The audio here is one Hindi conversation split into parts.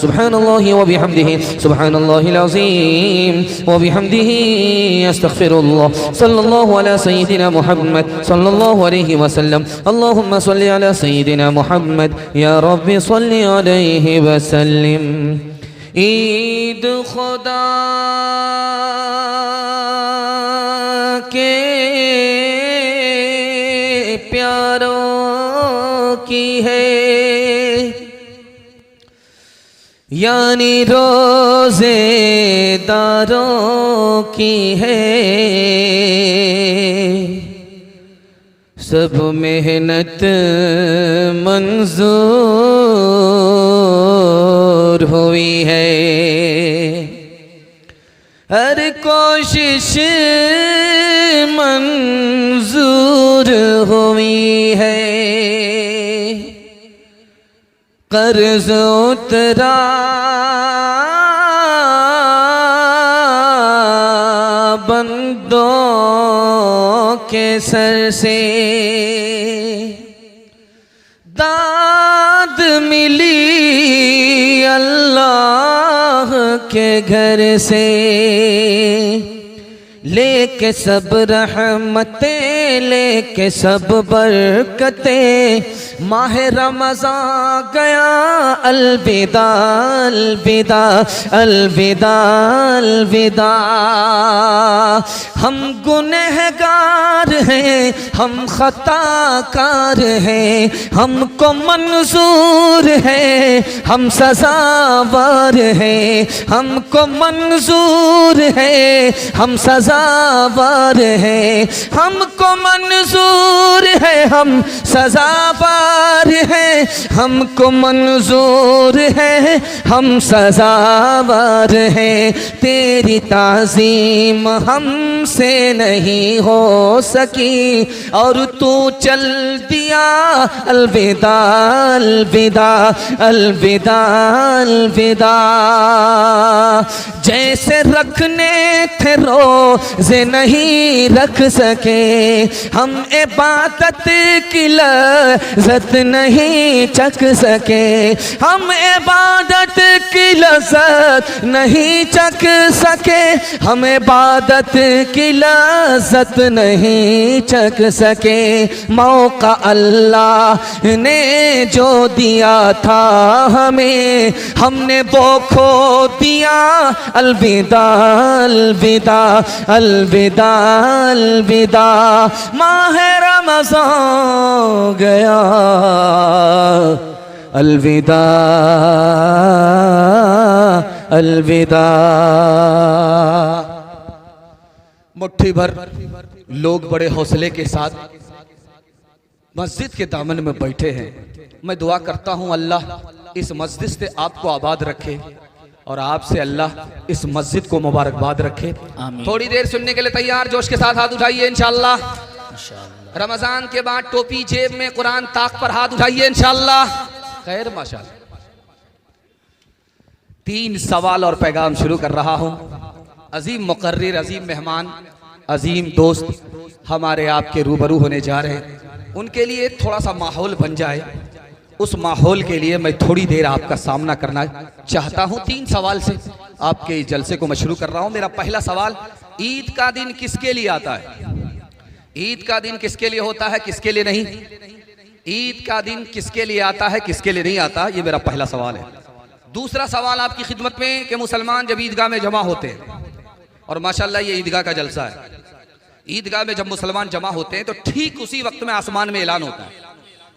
सुब्हानल्लाहि व बिहम्दिही सुब्हानल्लाहिल अज़ीम व बिहम्दिही अस्तगफिरुल्लाह सल्लल्लाहु अला सय्यिदिना मुहम्मद सल्लल्लाहु अलैहि वसल्लम अल्लाहुम्मा सल्लि अला सय्यिदिना मुहम्मद या रब्बी सल्लि अलैहि वसल्लिम। ईद खुदा के प्यारों की है, यानी रोज़ेदारों की है। सब मेहनत मंजूर हुई है, हर कोशिश मंजूर हुई है। कर्ज उतरा बंदों के सर से, दाद मिली अल्लाह के घर से। लेके सब रहमतें, लेके सब बरकतें, माह रमज़ान गया अलविदा अलविदा अलविदा अलविदा। हम गुनहगार हैं, हम खताकार हैं, हमको मंजूर है हम सज़ावार हैं। हमको मंजूर है हम सज़ावार हैं, हमको मंजूर है हम सज़ावार हैं। हमको मंजूर है हम सज़ावार हैं। तेरी ताज़ीम हमसे नहीं हो सकी और तू चल दिया अलविदा अलविदा अलविदा अलविदा। जैसे रखने थे रोज़े नहीं रख सके, हम इबादत की लज़्ज़त नहीं चख सके। हम इबादत की लज़्ज़त नहीं चख सके, हम इबादत की लज़्ज़त नहीं चख सके। मौका अल्लाह ने जो दिया था हमें, हमने वो खो दिया अलविदा अलविदा अलविदा अलविदा। माह रमज़ान गया अलविदा अलविदा। मुट्ठी भर लोग बड़े हौसले के साथ मस्जिद के दामन में बैठे हैं। मैं दुआ करता हूं अल्लाह इस मस्जिद से आपको आबाद रखे और आपसे अल्लाह इस मस्जिद को मुबारकबाद रखे। थोड़ी देर सुनने के लिए तैयार, जोश के साथ हाथ उठाइए इंशाअल्लाह। रमजान के बाद टोपी जेब में, कुरान ताक पर हाथ उठाइए इंशाअल्लाह। खैर माशाअल्लाह। 3 सवाल और पैगाम शुरू कर रहा हूं। अजीम मुकर्रिर, अजीम मेहमान, अजीम दोस्त हमारे आपके रूबरू होने जा रहे हैं। उनके लिए थोड़ा सा माहौल बन जाए, उस माहौल के लिए मैं थोड़ी देर आपका सामना करना चाहता हूं। 3 सवाल से आपके इस जलसे को मैं शुरू कर रहा हूं। मेरा पहला सवाल, ईद का दिन किसके लिए आता है? ईद का दिन किसके लिए होता है, किसके लिए नहीं? ईद का दिन किसके लिए आता है, किसके लिए नहीं आता? ये मेरा पहला सवाल है। दूसरा सवाल आपकी खिदमत में कि मुसलमान जब ईदगाह में जमा होते हैं, और माशाल्लाह ये ईदगाह का जलसा है, ईदगाह में जब मुसलमान जमा होते हैं तो ठीक उसी वक्त में आसमान में ऐलान होता है,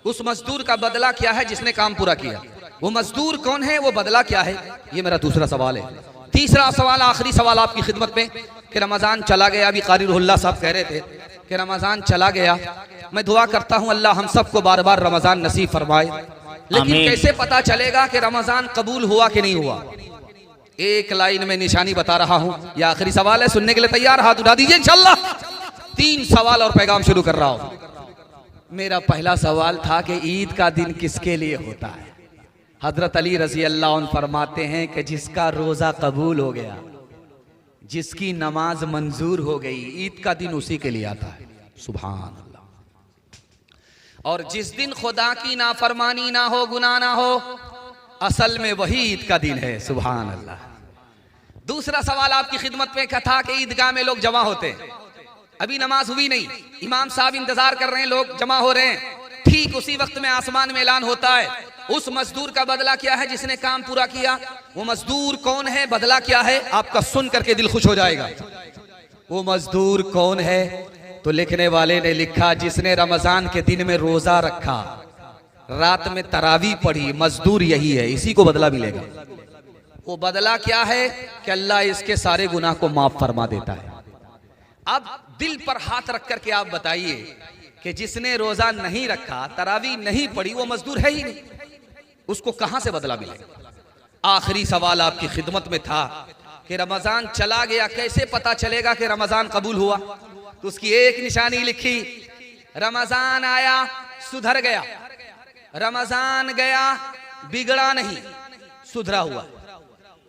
उस मजदूर का बदला क्या है जिसने काम पूरा किया। वो मजदूर कौन है, वो बदला क्या है? ये मेरा दूसरा सवाल है। तीसरा सवाल, आखिरी सवाल आपकी खिदमत में कि रमज़ान चला गया, अभी कारी रुहुल्लाह साहब कह रहे थे कि रमज़ान चला गया। मैं दुआ करता हूँ अल्लाह हम सबको बार बार रमज़ान नसीब फरमाए, लेकिन कैसे पता चलेगा कि रमज़ान कबूल हुआ कि नहीं हुआ? एक लाइन में निशानी बता रहा हूँ। यह आखिरी सवाल है, सुनने के लिए तैयार? हाथ उठा दीजिए इंशाअल्लाह। 3 सवाल और पैगाम शुरू कर रहा हूँ। मेरा पहला सवाल था कि ईद का दिन किसके लिए होता है? हजरत अली रजी अल्लाह अन्हु फरमाते हैं कि जिसका रोजा कबूल हो गया, जिसकी नमाज मंजूर हो गई, ईद का दिन उसी के लिए आता है। सुभान अल्लाह। और जिस दिन खुदा की नाफरमानी ना हो, गुनाह ना हो, असल में वही ईद का दिन है। सुभान अल्लाह। दूसरा सवाल आपकी खिदमत में का था कि ईदगाह में लोग जमा होते हैं, अभी नमाज हुई नहीं, इमाम साहब इंतजार कर रहे हैं, लोग जमा हो रहे हैं। ठीक उसी वक्त में आसमान में ऐलान होता है, उस मजदूर का बदला क्या है जिसने काम पूरा किया। वो मजदूर कौन है, बदला क्या है, आपका सुन करके दिल खुश हो जाएगा। वो मजदूर कौन है? तो लिखने वाले ने लिखा, जिसने रमजान के दिन में रोजा रखा, रात में तरावी पढ़ी, मजदूर यही है, इसी को बदला मिलेगा। वो बदला क्या है कि अल्लाह इसके सारे गुनाह को माफ फरमा देता है। अब दिल पर हाथ रख करके आप बताइए कि जिसने रोजा नहीं रखा, तरावी नहीं पढ़ी, वो मजदूर है ही नहीं, उसको कहां से बदला मिलेगा। आखिरी सवाल आपकी खिदमत में था कि रमजान चला गया, कैसे पता चलेगा कि रमजान कबूल हुआ। तो उसकी एक निशानी लिखी, रमजान आया सुधर गया, रमजान गया बिगड़ा नहीं, सुधरा हुआ,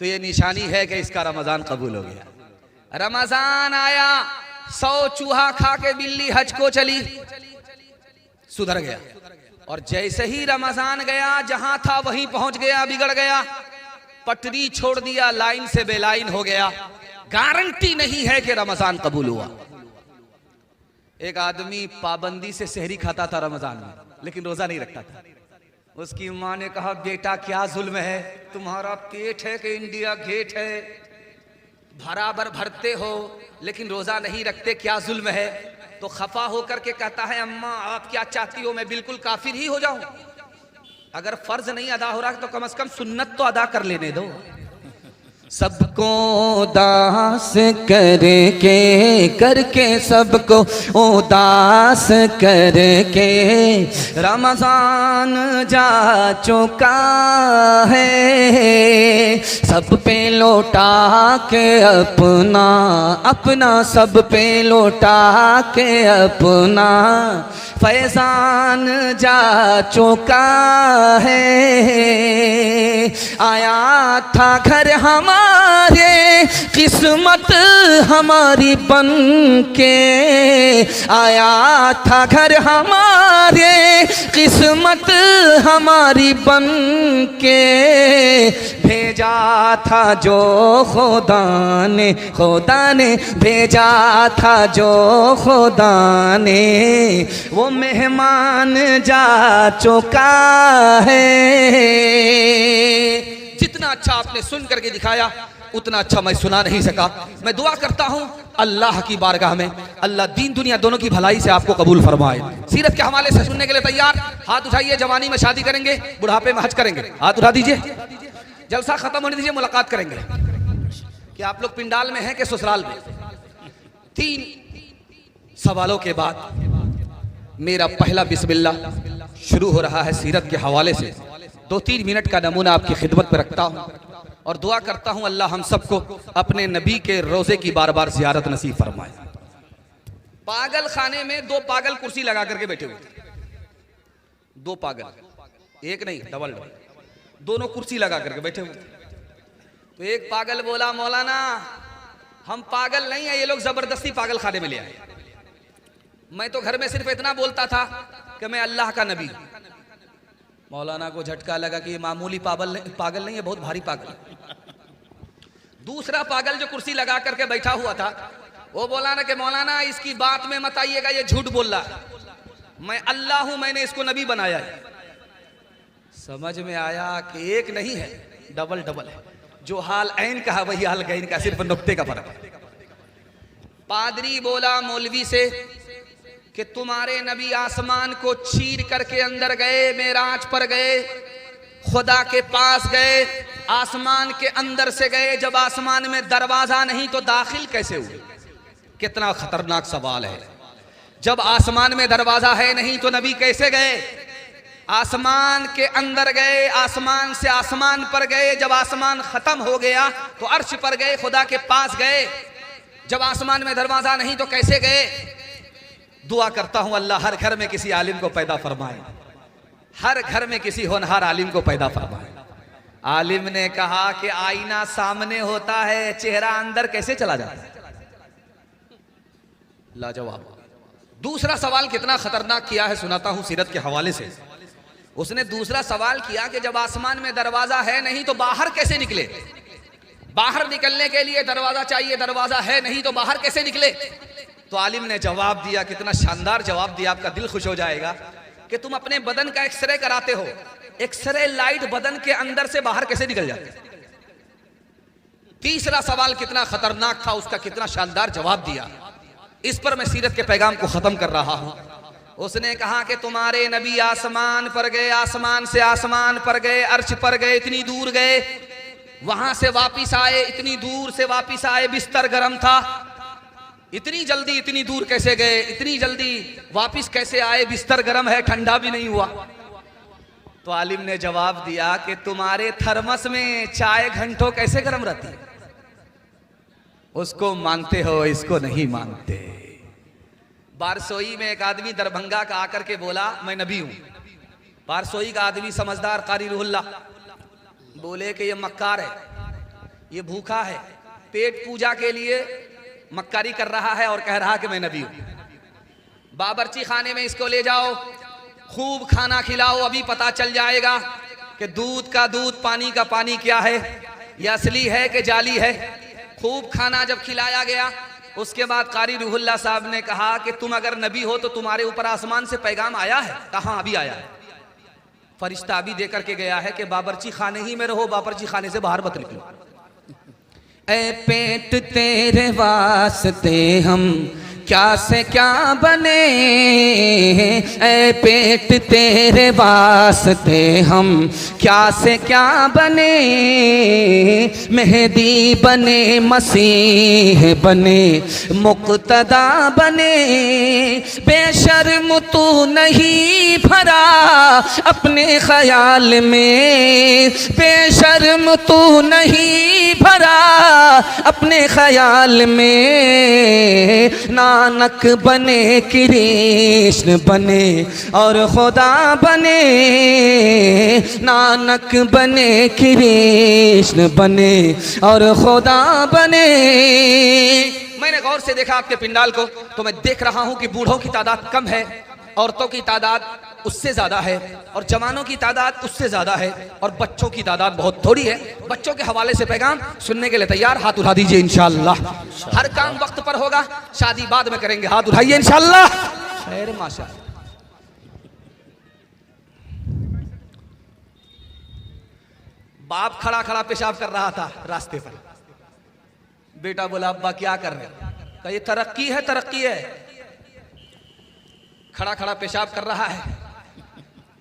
तो ये निशानी है कि इसका रमजान कबूल हो गया। रमजान आया 100 चूहा खा के बिल्ली हज को चली, सुधर गया। और जैसे ही रमजान गया, जहां था वहीं पहुंच गया, बिगड़ गया, पटरी छोड़ दिया, लाइन से बेलाइन हो गया, गारंटी नहीं है कि रमजान कबूल हुआ। एक आदमी पाबंदी से सहरी खाता था रमजान में, लेकिन रोजा नहीं रखता था। उसकी माँ ने कहा, बेटा क्या जुल्म है, तुम्हारा पेट है कि इंडिया गेट है, बराबर भरते हो लेकिन रोजा नहीं रखते, क्या जुल्म है। तो खफा होकर के कहता है, अम्मा आप क्या चाहती हो, मैं बिल्कुल काफिर ही हो जाऊं। अगर फर्ज नहीं अदा हो रहा तो कम से कम सुन्नत तो अदा कर लेने दो। सबको उदास करके सबको उदास करके रमजान जा चुका है। सब पे लौटा के अपना सब पे लौटा के अपना फैजान जा चुका है। आया था घर हमारे किस्मत हमारी बन के, आया था घर हमारे किस्मत हमारी बन के, भेजा था जो खुदा ने भेजा था जो खुदा ने, वो मेहमान जा चुका है। जितना अच्छा आपने सुन करके दिखाया उतना अच्छा मैं सुना नहीं सका। मैं दुआ करता हूं अल्लाह की बारगाह में, अल्लाह दीन दुनिया दोनों की भलाई से आपको कबूल फरमाए। सीरत के हवाले से सुनने के लिए तैयार? हाथ उठाइए। जवानी में शादी करेंगे, बुढ़ापे में हज करेंगे, हाथ उठा दीजिए। जलसा खत्म होने दीजिए, मुलाकात करेंगे। कि आप लोग पिंडाल में हैं कि ससुराल में? 3 सवालों के बाद मेरा पहला बिस्मिल्लाह शुरू हो रहा है सीरत के हवाले से। 2-3 मिनट का नमूना आपकी खिदमत में रखता हूं और दुआ करता हूं अल्लाह हम सबको अपने नबी के रोजे की बार बार जियारत नसीब फरमाए। पागल खाने में 2 पागल कुर्सी लगा करके बैठे हुए थे। 2 पागल, एक नहीं डबल, दोनों कुर्सी लगा करके बैठे हुए थे। तो एक पागल बोला, मौलाना हम पागल नहीं है, ये लोग जबरदस्ती पागल खाने में ले आए। मैं तो घर में सिर्फ इतना बोलता था कि मैं अल्लाह का नबी। मौलाना को झटका लगा कि ये मामूली पागल नहीं है, बहुत भारी पागल। दूसरा पागल जो कुर्सी लगा करके बैठा हुआ था वो बोला ना कि मौलाना इसकी बात में मत आइएगा, ये झूठ बोल रहा है, मैं अल्लाह हूं, मैंने इसको नबी बनाया है। समझ में आया कि एक नहीं है, डबल है। जो हाल ऐन का वही हाल गैन का, सिर्फ नुक्ते का फर्क है। पादरी बोला मौलवी से कि तुम्हारे नबी आसमान को चीर करके अंदर गए, मेराज पर गए, खुदा के पास गए, आसमान के अंदर से गए, जब आसमान में दरवाजा नहीं तो दाखिल कैसे हुए? कितना खतरनाक सवाल है। जब आसमान में दरवाजा है नहीं तो नबी कैसे गए? आसमान के अंदर गए, आसमान से आसमान पर गए, जब आसमान खत्म हो गया तो अर्श पर गए, खुदा के पास गए। जब आसमान में दरवाजा नहीं तो कैसे गए? दुआ करता हूं अल्लाह हर घर में किसी आलिम को पैदा फरमाए, हर घर में किसी होनहार आलिम को पैदा फरमाए। आलिम ने कहा कि आईना सामने होता है, चेहरा अंदर कैसे चला जाता है? लाजवाब। दूसरा सवाल कितना खतरनाक किया है सुनाता हूं सीरत के हवाले से। उसने दूसरा सवाल किया कि जब आसमान में दरवाजा है नहीं तो बाहर कैसे निकले? बाहर निकलने के लिए दरवाजा चाहिए, दरवाजा है नहीं तो बाहर कैसे निकले? तो आलिम ने जवाब दिया, कितना शानदार जवाब दिया, आपका दिल खुश हो जाएगा, कि तुम अपने बदन का एक्सरे कराते हो, एक्सरे लाइट बदन के अंदर से बाहर कैसे निकल जाते? तीसरा सवाल कितना खतरनाक था, उसका कितना शानदार जवाब दिया। इस पर मैं सीरत के पैगाम को खत्म कर रहा हूं। उसने कहा कि तुम्हारे नबी आसमान पर गए, आसमान से आसमान पर गए, अर्श पर गए, इतनी दूर गए, वहां से वापिस आए, इतनी दूर से वापिस आए, बिस्तर गर्म था। इतनी जल्दी इतनी दूर कैसे गए, इतनी जल्दी वापिस कैसे आए, बिस्तर गर्म है, ठंडा भी नहीं हुआ। तो आलिम ने जवाब दिया कि तुम्हारे थर्मस में चाय घंटों कैसे गर्म रहती है, उसको मानते हो, इसको नहीं मानते। बारसोई में एक आदमी दरभंगा का आकर के बोला मैं नबी हूं। बारसोई का आदमी समझदार कारी रूहुल्लाह बोले कि ये मक्कार है, ये भूखा है, पेट पूजा के लिए मक्कारी कर रहा है और कह रहा कि मैं नबी हूं। बावर्ची खाने में इसको ले जाओ, खूब खाना खिलाओ, अभी पता चल जाएगा कि दूध का दूध, पानी का पानी क्या है, यह असली है कि जाली है। खूब खाना जब खिलाया गया, उसके बाद कारी रूहुल्लाह साहब ने कहा कि तुम अगर नबी हो तो तुम्हारे ऊपर आसमान से पैगाम आया है? कहाँ? अभी आया है। फरिश्ता अभी दे करके गया है कि बावर्ची खाने ही में रहो, बावर्ची खाने से बाहर मत निकलो। ऐ पेट तेरे वास्ते हम क्या से क्या बने, ऐ पेट तेरे वास्ते हम क्या से क्या बने, मेहदी बने, मसीह बने, मुक्तदा बने, बेशर्म तू नहीं भरा अपने ख्याल में, बेशर्म तू नहीं भरा अपने ख्याल में, नानक बने, कृष्ण बने और खुदा बने, नानक बने, कृष्ण बने और खुदा बने। मैंने गौर से देखा आपके पिंडाल को, तो मैं देख रहा हूं कि बूढ़ों की तादाद कम है, औरतों की तादाद उससे ज्यादा है, और जवानों की तादाद उससे ज्यादा है, और बच्चों की तादाद बहुत थोड़ी है। बच्चों के हवाले से पैगाम सुनने के लिए तैयार? हाथ उठा दीजिए इंशाअल्लाह। हर काम वक्त पर होगा, शादी बाद में करेंगे, हाथ उठाइए इंशाअल्लाह। खैर माशा। बाप खड़ा खड़ा पेशाब कर रहा था रास्ते पर। बेटा बोला अब्बा क्या कर रहे हो? कहा ये तरक्की है, तरक्की है। खड़ा खड़ा पेशाब कर रहा है,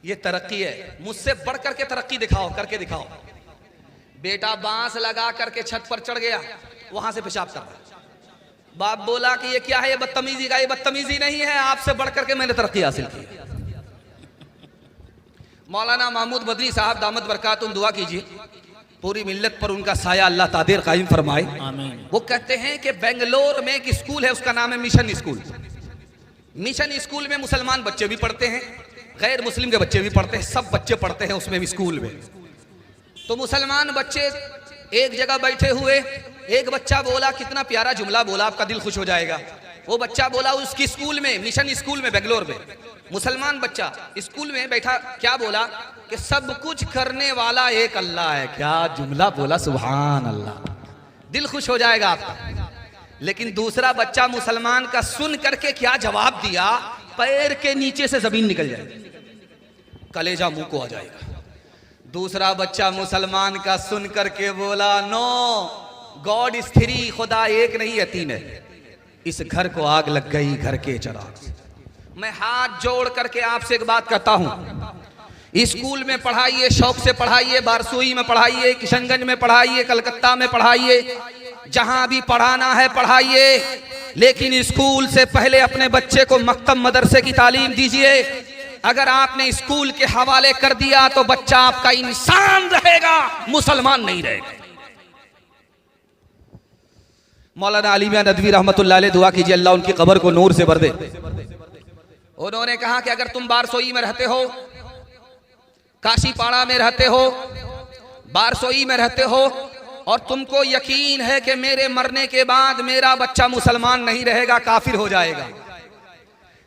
ये तरक्की है, मुझसे बढ़ करके तरक्की दिखाओ, करके दिखाओ। बेटा बांस लगा करके छत पर चढ़ गया, वहां से पेशाब कर रहा। बाप बोला कि ये क्या है, ये बदतमीजी का? ये बदतमीजी नहीं है, आपसे बढ़ करके मैंने तरक्की हासिल की। मौलाना महमूद बदरी साहब दामत बरकातुहुम, दुआ कीजिए पूरी मिल्लत पर उनका साया अल्लाह तादेर कायम फरमाए, आमीन। वो कहते हैं कि बेंगलोर में एक स्कूल है, उसका नाम है मिशन स्कूल। मिशन स्कूल में मुसलमान बच्चे भी पढ़ते हैं, गैर मुस्लिम के बच्चे भी पढ़ते हैं, सब बच्चे पढ़ते हैं उसमें स्कूल में। तो मुसलमान बच्चे एक जगह बैठे हुए, एक बच्चा बोला, कितना प्यारा जुमला बोला, आपका दिल खुश हो जाएगा। वो बच्चा बोला उसकी स्कूल में, मिशन स्कूल में बेंगलोर में, मुसलमान बच्चा स्कूल में बैठा, क्या बोला कि सब कुछ करने वाला एक अल्लाह है। क्या जुमला बोला, सुभान अल्लाह, दिल खुश हो जाएगा आपका। लेकिन दूसरा बच्चा मुसलमान का सुन करके क्या जवाब दिया, पैर के नीचे से जमीन निकल जाएगी, कलेजा मुंह को आ जाएगा। दूसरा बच्चा मुसलमान का सुन करके बोला नो गॉड इज थ्री, खुदा एक नहीं है, तीन है। इस घर को आग लग गई, घर के चिराग। मैं हाथ जोड़ करके आपसे एक बात कहता हूं, स्कूल में पढ़ाइए, शौक से पढ़ाइए, बारसोई में पढ़ाइए, किशनगंज में पढ़ाइए, कलकत्ता में पढ़ाइए, जहां भी पढ़ाना है पढ़ाइए, लेकिन स्कूल से पहले अपने बच्चे को मकतब मदरसे की तालीम दीजिए। अगर आपने स्कूल के हवाले कर दिया तो बच्चा आपका इंसान रहेगा, मुसलमान नहीं रहेगा। मौलाना अली मियां नदवी रहमतुल्लाह अलैह, दुआ कीजिए अल्लाह उनकी कब्र को नूर से भर दे। उन्होंने कहा कि अगर तुम बारसोई में रहते हो, काशीपाड़ा में रहते हो, बारसोई में रहते हो, और तुमको यकीन है कि मेरे मरने के बाद मेरा बच्चा मुसलमान नहीं रहेगा, काफिर हो जाएगा,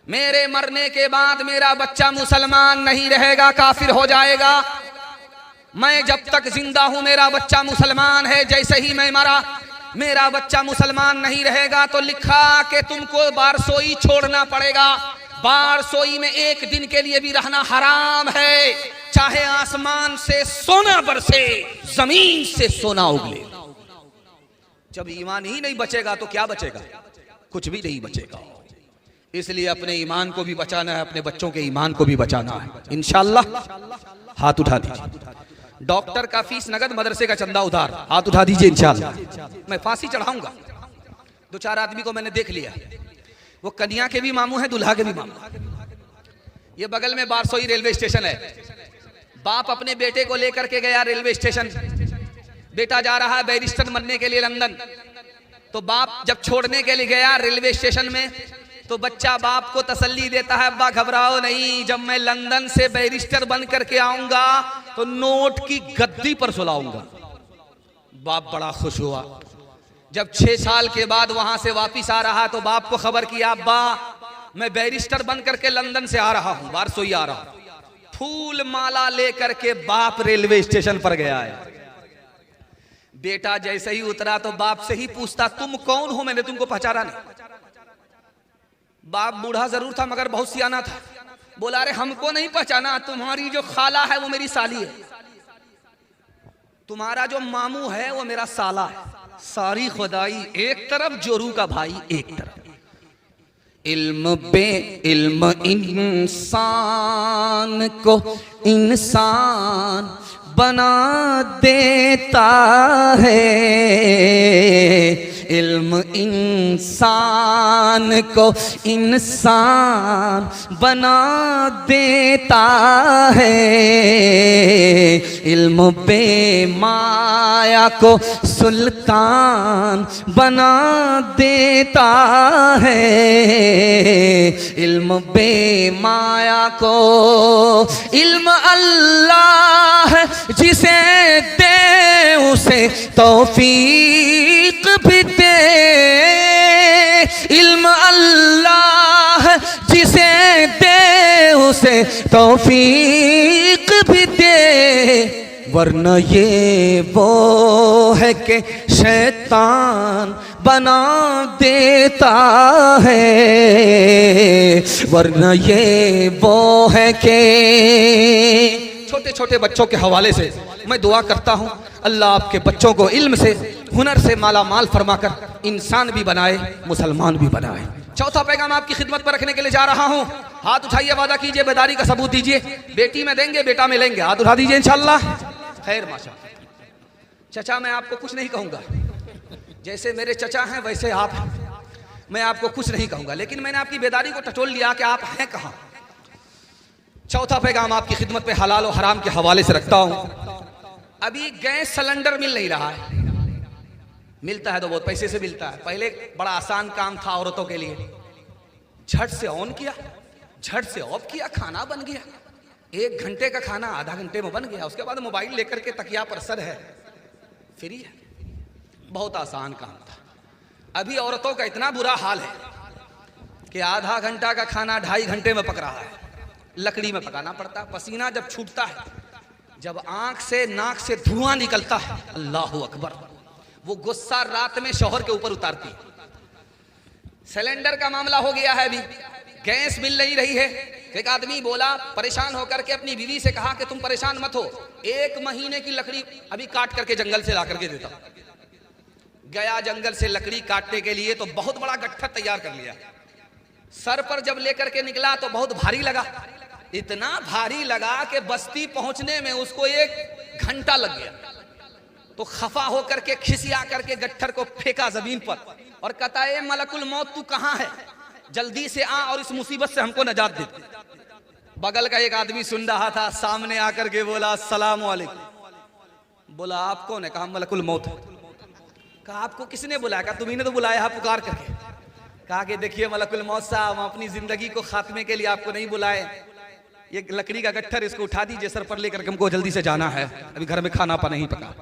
मेरे मरने के बाद मेरा बच्चा मुसलमान नहीं रहेगा, काफिर हो जाएगा। मैं जब तक जिंदा हूं मेरा बच्चा मुसलमान है, जैसे ही मैं मरा मेरा बच्चा मुसलमान नहीं रहेगा। तो लिखा कि तुमको बारसोई छोड़ना पड़ेगा। बारसोई में एक दिन के लिए भी रहना हराम है, चाहे आसमान से सोना बरसे, जमीन से सोना उगले। जब ईमान ही नहीं बचेगा तो क्या बचेगा? कुछ भी नहीं बचेगा। इसलिए अपने ईमान को भी बचाना है, अपने बच्चों के ईमान को भी बचाना है इंशाअल्लाह। हाथ उठा दीजिए। डॉक्टर का फीस नगद, मदरसे का चंदा उधार। हाथ उठा दीजिए इंशाअल्लाह। मैं फांसी चढ़ाऊंगा। 2-4 आदमी को मैंने देख लिया, वो कन्या के भी मामू हैं, दुल्हा के भी मामू। ये बगल में बारसोई रेलवे स्टेशन है। बाप अपने बेटे को लेकर के गया रेलवे स्टेशन। बेटा जा रहा है बैरिस्टर बनने के लिए लंदन। तो बाप जब छोड़ने के लिए गया रेलवे स्टेशन में, तो बच्चा बाप को तसल्ली देता है, अब्बा घबराओ नहीं, जब मैं लंदन से बैरिस्टर बन करके आऊंगा तो नोट की गद्दी पर सुलाऊंगा। बाप बड़ा खुश हुआ। जब 6 साल के बाद वहां से वापिस आ रहा तो बाप को खबर किया, अब्बा मैं बैरिस्टर बन करके लंदन से आ रहा हूं, बारसोई आ रहा हूं। फूल माला लेकर के बाप रेलवे स्टेशन पर गया है। बेटा जैसे ही उतरा तो बाप से ही पूछता, तुम कौन हो? मैंने तुमको पहचाना नहीं। बाप बूढ़ा जरूर था मगर बहुत सियाना था। बोला, अरे हमको नहीं पहचाना, तुम्हारी जो खाला है वो मेरी साली है, तुम्हारा जो मामू है वो मेरा साला है। सारी खुदाई एक तरफ, जोरू का भाई एक तरफ। इल्म बे इल्म इंसान को इंसान बना देता है। इल्म इंसान को इंसान बना देता है। इल्म बेमाया को सुल्तान बना देता है। इल्म बेमाया को, इल्म अल्लाह जिसे दे उसे तौफीक भी दे। इल्म अल्लाह जिसे दे उसे तौफीक भी दे, वरना ये वो है कि शैतान बना देता है। वरना ये वो है कि छोटे छोटे बच्चों के हवाले से मैं दुआ करता हूँ, अल्लाह आपके बच्चों को इल्म से, हुनर से माला माल फरमाकर इंसान भी बनाए, मुसलमान भी बनाए। चौथा पैगाम आपकी खिदमत पर रखने के लिए जा रहा हूँ। हाथ उठाइए, वादा कीजिए, बेदारी का सबूत दीजिए। बेटी में देंगे, बेटा में लेंगे। हाथ उठा दीजिए इंशाअल्लाह। खैर माशा। चचा मैं आपको कुछ नहीं कहूँगा, जैसे मेरे चचा हैं वैसे आप हैं। मैं आपको कुछ नहीं कहूँगा, लेकिन मैंने आपकी बेदारी को टटोल लिया कि आप हैं कहाँ। चौथा पैगाम आपकी खिदमत पे हलाल और हराम के हवाले से रखता हूँ। अभी गैस सिलेंडर मिल नहीं रहा है। मिलता है तो बहुत पैसे से मिलता है। पहले बड़ा आसान काम था औरतों के लिए, झट से ऑन किया, झट से ऑफ किया, खाना बन गया। 1 घंटे का खाना आधा घंटे में बन गया। उसके बाद मोबाइल लेकर के तकिया पर सर है, फ्री है। बहुत आसान काम था। अभी औरतों का इतना बुरा हाल है कि आधा घंटा का खाना 2.5 घंटे में पक रहा है। लकड़ी में पकाना पड़ता। पसीना जब छूटता है, जब आंख से नाक से धुआं निकलता है, अल्लाहु अकबर, वो गुस्सा रात में शौहर के ऊपर उतारती। सिलेंडर का मामला हो गया है, अभी गैस मिल नहीं रही है। एक आदमी बोला, परेशान होकर के अपनी बीवी से कहा कि तुम परेशान मत हो, 1 महीने की लकड़ी अभी काट करके जंगल से ला करके देता। गया जंगल से लकड़ी काटने के लिए तो बहुत बड़ा गट्ठर तैयार कर लिया। सर पर जब लेकर के निकला तो बहुत भारी लगा। इतना भारी लगा कि बस्ती पहुंचने में उसको 1 घंटा लग गया। तो खफा होकर के खिसिया करके गट्ठर को फेंका जमीन पर और कहता है, मलकुल मौत तू कहां है, जल्दी से आ और इस मुसीबत से हमको नजात दे। बगल का एक आदमी सुन रहा था, सामने आकर के बोला, अस्सलाम वालेकुम। बोला, आप कौन है? कहा, मलकुल मौत। कहा, आपको किसने बुलाया? कहा, तुम्ही ने तो बुलाया है पुकार करके। कहा कि देखिए मलकुल मौत साहब, हम अपनी जिंदगी को खात्मे के लिए आपको नहीं बुलाए। ये लकड़ी का गट्ठर, इसको उठा दीजिए, सर पर लेकर के हमको जल्दी से जाना है, अभी घर में खाना पा नहीं पका।